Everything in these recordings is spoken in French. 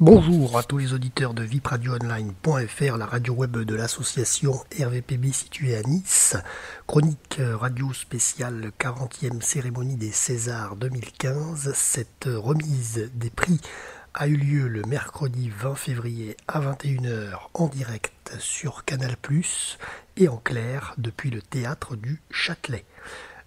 Bonjour à tous les auditeurs de vipradioonline.fr, la radio web de l'association RVPB située à Nice. Chronique radio spéciale 40e cérémonie des Césars 2015. Cette remise des prix a eu lieu le mercredi 20 février à 21h en direct sur Canal+, et en clair depuis le théâtre du Châtelet.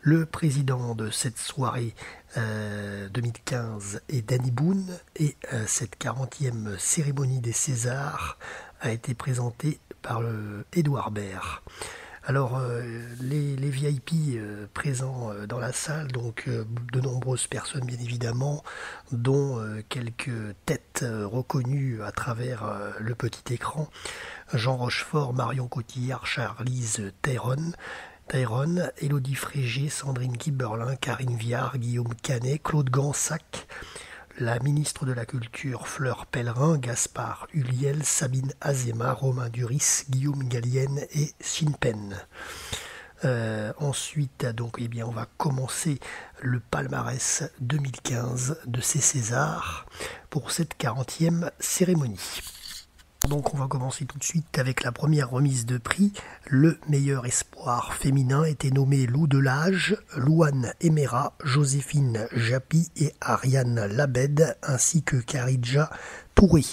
Le président de cette soirée 2015 est Danny Boone et cette 40e cérémonie des Césars a été présentée par Édouard Baird. Alors les VIP présents dans la salle, donc de nombreuses personnes bien évidemment, dont quelques têtes reconnues à travers le petit écran. Jean Rochefort, Marion Cotillard, Charlize Theron, Élodie Frégé, Sandrine Kiberlin, Karine Viard, Guillaume Canet, Claude Gansac, la ministre de la Culture Fleur Pellerin, Gaspard Huliel, Sabine Azéma, Romain Duris, Guillaume Gallienne et Shin Pen. Ensuite, donc, on va commencer le palmarès 2015 de ces Césars pour cette 40e cérémonie. Donc on va commencer tout de suite avec la première remise de prix. Le meilleur espoir féminin était nommé Lou Delage, Louane Emera, Joséphine Japy et Ariane Labed, ainsi que Kharidja Touré.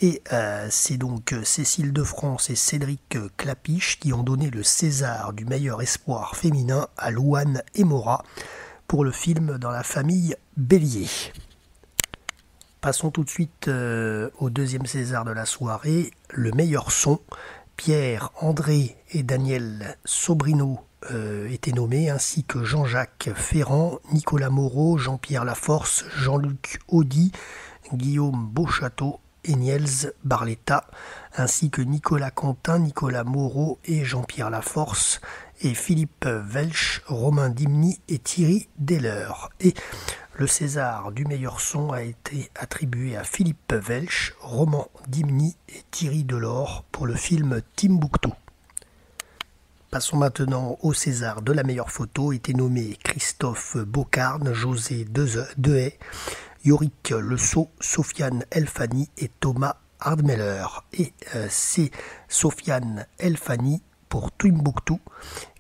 Et c'est donc Cécile de France et Cédric Clapiche qui ont donné le César du meilleur espoir féminin à Louane Emera pour le film Dans la famille Bélier. Passons tout de suite au deuxième César de la soirée, le meilleur son. Pierre, André et Daniel Sobrino étaient nommés, ainsi que Jean-Jacques Ferrand, Nicolas Moreau, Jean-Pierre Laforce, Jean-Luc Audy, Guillaume Beauchâteau et Niels Barletta, ainsi que Nicolas Quentin, Nicolas Moreau et Jean-Pierre Laforce, et Philippe Welch, Romain Dimny et Thierry Deller. Et le César du meilleur son a été attribué à Philippe Welch, Romain Dimny et Thierry Delors pour le film Timbuktu. Passons maintenant au César de la meilleure photo. Étaient nommés Christophe Beaucarne, José Dehaye, Yorick Le Sceau, Sofiane Elfani et Thomas Hardmeller. Et c'est Sofiane Elfani pour Timbuktu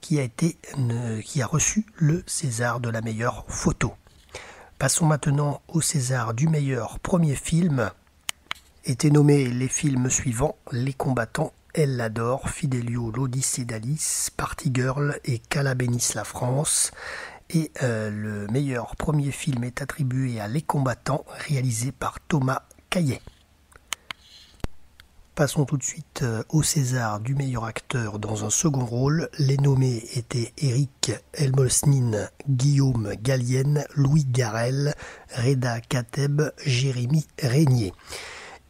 qui a reçu le César de la meilleure photo. Passons maintenant au César du meilleur premier film. Étaient nommés les films suivants: Les Combattants, Elle l'adore, Fidelio, l'Odyssée d'Alice, Party Girl et Qu'Allah bénisse la France. Et le meilleur premier film est attribué à Les Combattants, réalisé par Thomas Caillet. Passons tout de suite au César du meilleur acteur dans un second rôle. Les nommés étaient Eric Elmosnin, Guillaume Gallienne, Louis Garrel, Reda Kateb, Jérémy Régnier.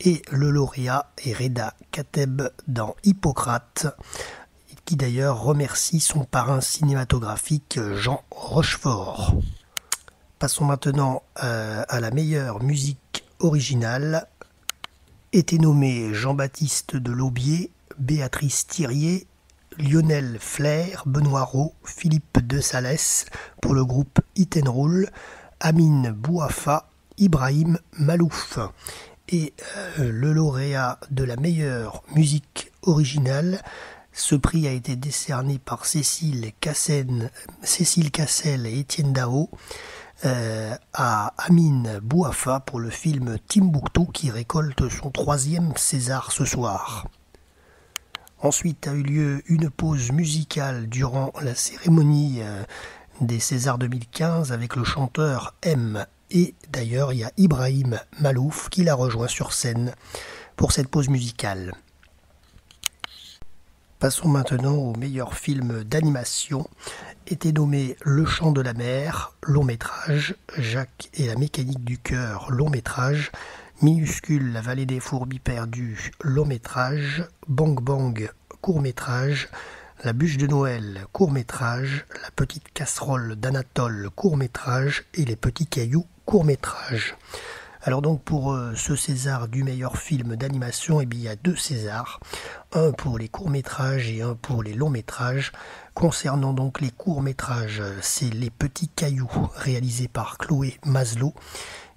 Et le lauréat est Reda Kateb dans Hippocrate, qui d'ailleurs remercie son parrain cinématographique Jean Rochefort. Passons maintenant à la meilleure musique originale. Étaient nommés Jean-Baptiste Delaubier, Béatrice Thirier, Lionel Flair, Benoît Rau, Philippe de Salès pour le groupe Hit and Roll, Amine Bouafa, Ibrahim Malouf. Et le lauréat de la meilleure musique originale, ce prix a été décerné par Cécile Cassel et Étienne Dao à Amine Bouafa pour le film Timbuktu qui récolte son 3e César ce soir. Ensuite a eu lieu une pause musicale durant la cérémonie des Césars 2015 avec le chanteur M. Et d'ailleurs il y a Ibrahim Malouf qui l'a rejoint sur scène pour cette pause musicale. Passons maintenant au meilleur film d'animation. Était nommé Le Chant de la Mer, long métrage, Jacques et la mécanique du cœur, long métrage, Minuscule, la vallée des fourbis perdus, long métrage, Bang Bang, court métrage, La bûche de Noël, court métrage, La petite casserole d'Anatole, court métrage et Les petits cailloux, court métrage. Alors donc pour ce César du meilleur film d'animation, il y a 2 Césars, un pour les courts-métrages et un pour les longs-métrages. Concernant donc les courts-métrages, c'est Les Petits Cailloux, réalisé par Chloé Maslow,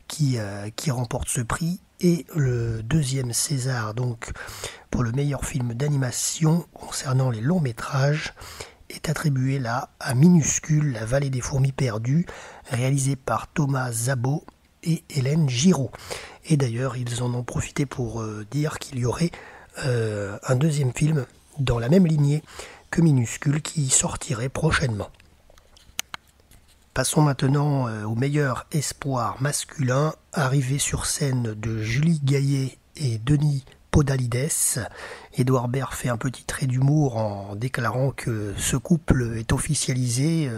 qui remporte ce prix. Et le deuxième César, donc, pour le meilleur film d'animation concernant les longs métrages, est attribué là à Minuscule, la vallée des fourmis perdues, réalisé par Thomas Zabot et Hélène Giraud. Et d'ailleurs, ils en ont profité pour dire qu'il y aurait un deuxième film dans la même lignée que Minuscule qui sortirait prochainement. Passons maintenant au meilleur espoir masculin, arrivé sur scène de Julie Gaillet et Denis Podalides. Édouard Baird fait un petit trait d'humour en déclarant que ce couple est officialisé,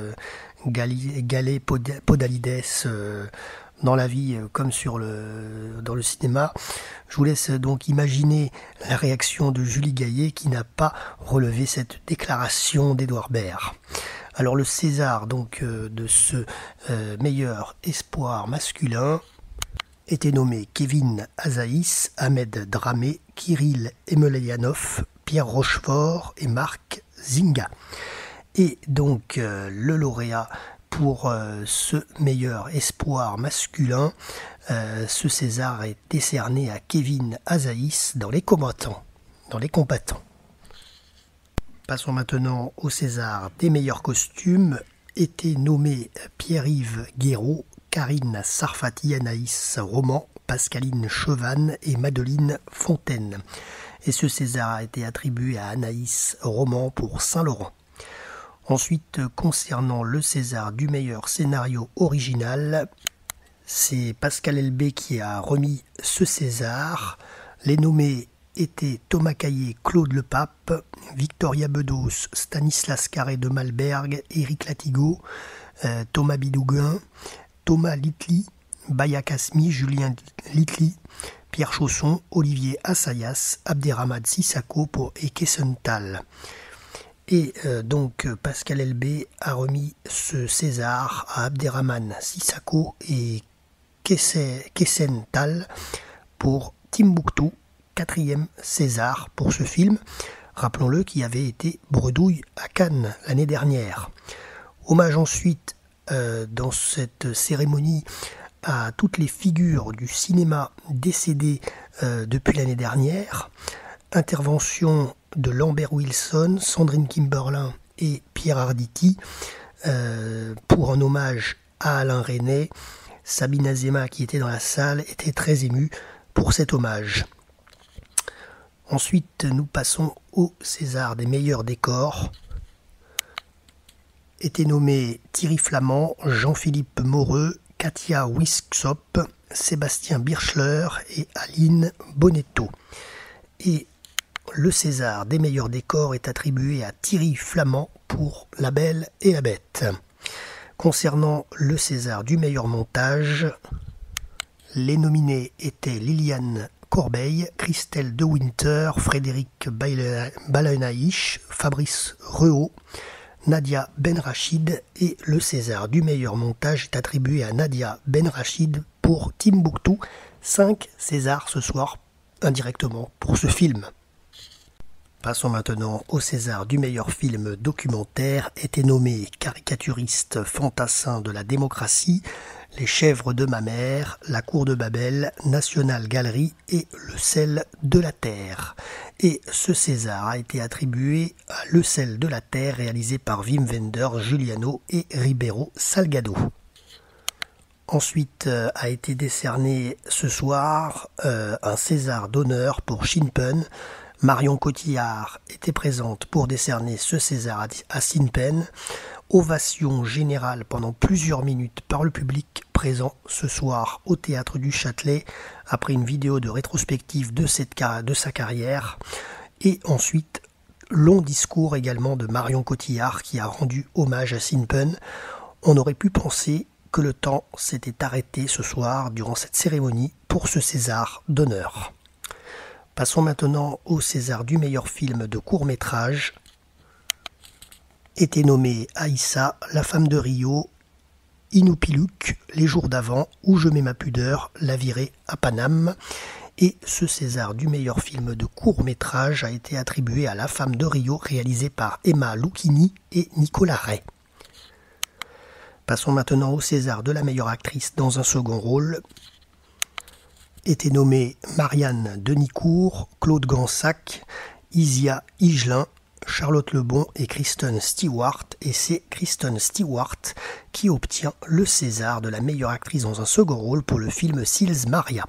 Gaillet-Podalides, dans la vie comme dans le cinéma. Je vous laisse donc imaginer la réaction de Julie Gaillet qui n'a pas relevé cette déclaration d'Édouard Baird. Alors le César donc de ce meilleur espoir masculin était nommé Kevin Azaïs, Ahmed Dramé, Kirill Emelianov, Pierre Rochefort et Marc Zinga. Et donc le lauréat pour ce meilleur espoir masculin, ce César est décerné à Kevin Azaïs dans les combattants. Passons maintenant au César des meilleurs costumes. Étaient nommés Pierre-Yves Guéraud, Karine Sarfati, Anaïs Roman, Pascaline Chevanne et Madeleine Fontaine. Et ce César a été attribué à Anaïs Roman pour Saint-Laurent. Ensuite, concernant le César du meilleur scénario original, c'est Pascal Elbé qui a remis ce César. Les nommés étaient Thomas Caillet, Claude Lepape, Victoria Bedos, Stanislas Carré de Malberg, Éric Latigo, Thomas Bidouguin, Thomas Litli, Baya Kasmi, Julien Litli, Pierre Chausson, Olivier Assayas, Abderrahmane Sissako et Kessenthal. Et donc Pascal Elbé a remis ce César à Abderrahmane Sissako et Kessenthal pour Timbuktu, 4e César pour ce film, rappelons-le, qui avait été bredouille à Cannes l'année dernière. Hommage ensuite dans cette cérémonie à toutes les figures du cinéma décédées depuis l'année dernière. Intervention de Lambert Wilson, Sandrine Kimberlin et Pierre Arditi pour un hommage à Alain Resnais. Sabine Azéma, qui était dans la salle, était très émue pour cet hommage. Ensuite, nous passons au César des meilleurs décors. Étaient nommés Thierry Flamand, Jean-Philippe Moreux, Katia Wiskop, Sébastien Birchler et Aline Bonetto. Et le César des meilleurs décors est attribué à Thierry Flamand pour La Belle et la Bête. Concernant le César du meilleur montage, les nominés étaient Liliane Corbeil, Christelle De Winter, Frédéric Balainaïch, Fabrice Rehaut, Nadia Benrachid, et le César du meilleur montage est attribué à Nadia Benrachid pour Timbuktu. 5 Césars ce soir indirectement pour ce film. Passons maintenant au César du meilleur film documentaire. Étaient nommés Caricaturiste fantassin de la démocratie, Les chèvres de ma mère, La cour de Babel, National Gallery et Le sel de la terre. Et ce César a été attribué à Le sel de la terre, réalisé par Wim Wenders, Juliano et Ribeiro Salgado. Ensuite a été décerné ce soir un César d'honneur pour Shinpen. Marion Cotillard était présente pour décerner ce César à Shinpen. Ovation générale pendant plusieurs minutes par le public présent ce soir au Théâtre du Châtelet après une vidéo de rétrospective de sa carrière. Et ensuite, long discours également de Marion Cotillard qui a rendu hommage à Shinpen. On aurait pu penser que le temps s'était arrêté ce soir durant cette cérémonie pour ce César d'honneur. Passons maintenant au César du meilleur film de court-métrage. Étaient nommés Aïssa, La femme de Rio, Inupiluk, Les jours d'avant, Où je mets ma pudeur, La virée à Paname. Et ce César du meilleur film de court-métrage a été attribué à La femme de Rio, réalisé par Emma Lucchini et Nicolas Ray. Passons maintenant au César de la meilleure actrice dans un second rôle. étaient nommés Marianne Denicourt, Claude Gansac, Isia Higelin, Charlotte Lebon et Kristen Stewart, et c'est Kristen Stewart qui obtient le César de la meilleure actrice dans un second rôle pour le film Sils Maria.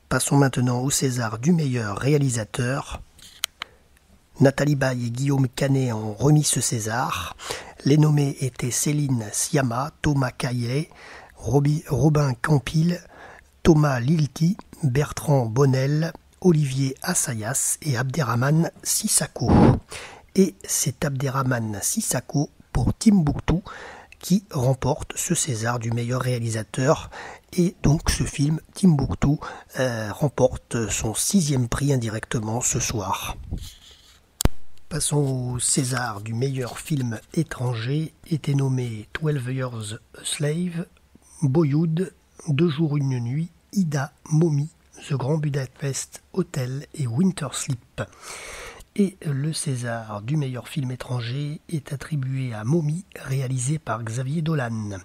Passons maintenant au César du meilleur réalisateur. Nathalie Baye et Guillaume Canet ont remis ce César. Les nommés étaient Céline Sciamma, Thomas Caillet, Robin Campil, Thomas Lilti, Bertrand Bonnel, Olivier Assayas et Abderrahmane Sissako. Et c'est Abderrahmane Sissako pour Timbuktu qui remporte ce César du meilleur réalisateur. Et donc ce film, Timbuktu, remporte son 6e prix indirectement ce soir. Passons au César du meilleur film étranger. Étaient nommés 12 Years a Slave, Boyhood, 2 jours une nuit, Ida, Mommy, The Grand Budapest Hotel et Winter Sleep. Et le César du meilleur film étranger est attribué à Mommy, réalisé par Xavier Dolan.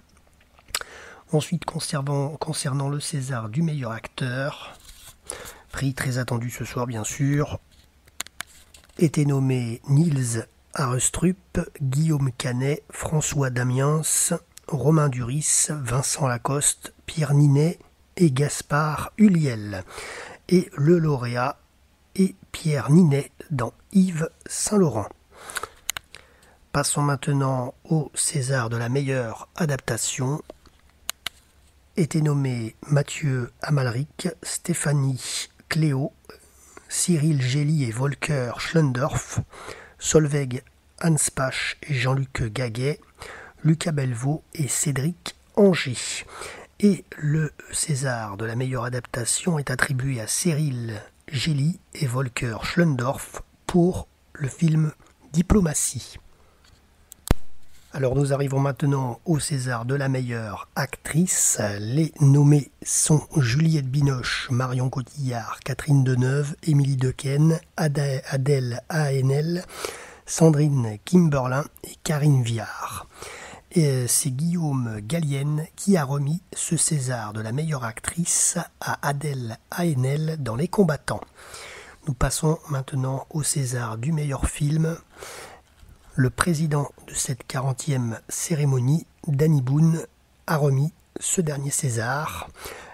Ensuite, concernant le César du meilleur acteur, prix très attendu ce soir bien sûr, étaient nommés Niels Arestrup, Guillaume Canet, François Damiens, Romain Duris, Vincent Lacoste, Pierre Ninet et Gaspard Huliel. Et le lauréat est Pierre Ninet dans Yves Saint-Laurent. Passons maintenant au César de la meilleure adaptation. Étaient nommés Mathieu Amalric, Stéphanie Cléo, Cyril Gély et Volker Schlendorf, Solveig Hanspach et Jean-Luc Gaguet, Lucas Belvaux et Cédric Anger. Et le César de la meilleure adaptation est attribué à Cyril Gély et Volker Schlendorf pour le film Diplomatie. Alors nous arrivons maintenant au César de la meilleure actrice. Les nommés sont Juliette Binoche, Marion Cotillard, Catherine Deneuve, Émilie Dequesne, Adèle Haenel, Sandrine Kimberlin et Karine Viard. Et c'est Guillaume Gallienne qui a remis ce César de la meilleure actrice à Adèle Haenel dans Les Combattants. Nous passons maintenant au César du meilleur film. Le président de cette 40e cérémonie, Danny Boone, a remis ce dernier César.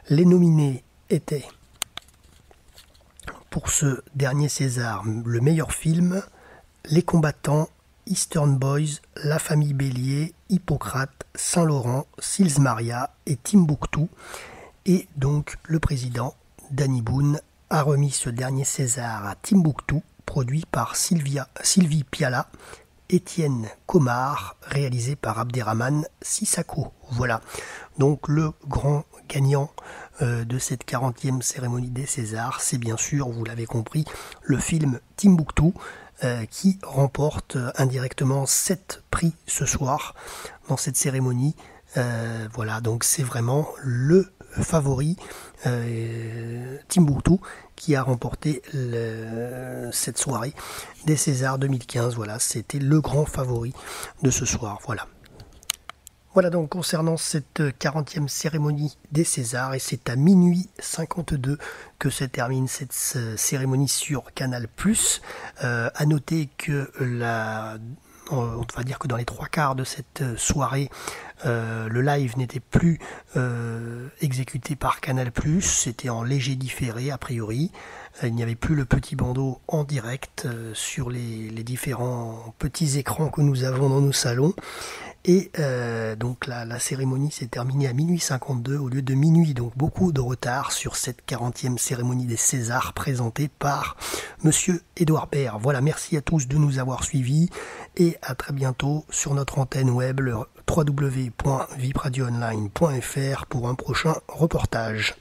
Les nominés étaient, pour ce dernier César, le meilleur film, Les Combattants, Eastern Boys, La Famille Bélier, Hippocrate, Saint-Laurent, Sils Maria et Timbuktu. Et donc le président, Danny Boone, a remis ce dernier César à Timbuktu, produit par Sylvie Piala, Étienne Comard, réalisé par Abderrahmane Sissako. Voilà, donc le grand gagnant de cette 40e cérémonie des Césars, c'est bien sûr, vous l'avez compris, le film Timbuktu, qui remporte indirectement 7 prix ce soir dans cette cérémonie. Voilà, donc c'est vraiment le favori, Timbuktu, qui a remporté cette soirée des Césars 2015. Voilà, c'était le grand favori de ce soir. Voilà donc concernant cette 40e cérémonie des Césars, et c'est à minuit 52 que se termine cette cérémonie sur Canal+. À noter que on va dire que dans les 3/4 de cette soirée, le live n'était plus exécuté par Canal+, c'était en léger différé a priori. Il n'y avait plus le petit bandeau en direct sur les différents petits écrans que nous avons dans nos salons. Et donc la cérémonie s'est terminée à minuit 52 au lieu de minuit, donc beaucoup de retard sur cette 40e cérémonie des Césars présentée par Monsieur Édouard Baird. Voilà, merci à tous de nous avoir suivis et à très bientôt sur notre antenne web, le www.vipradioonline.fr pour un prochain reportage.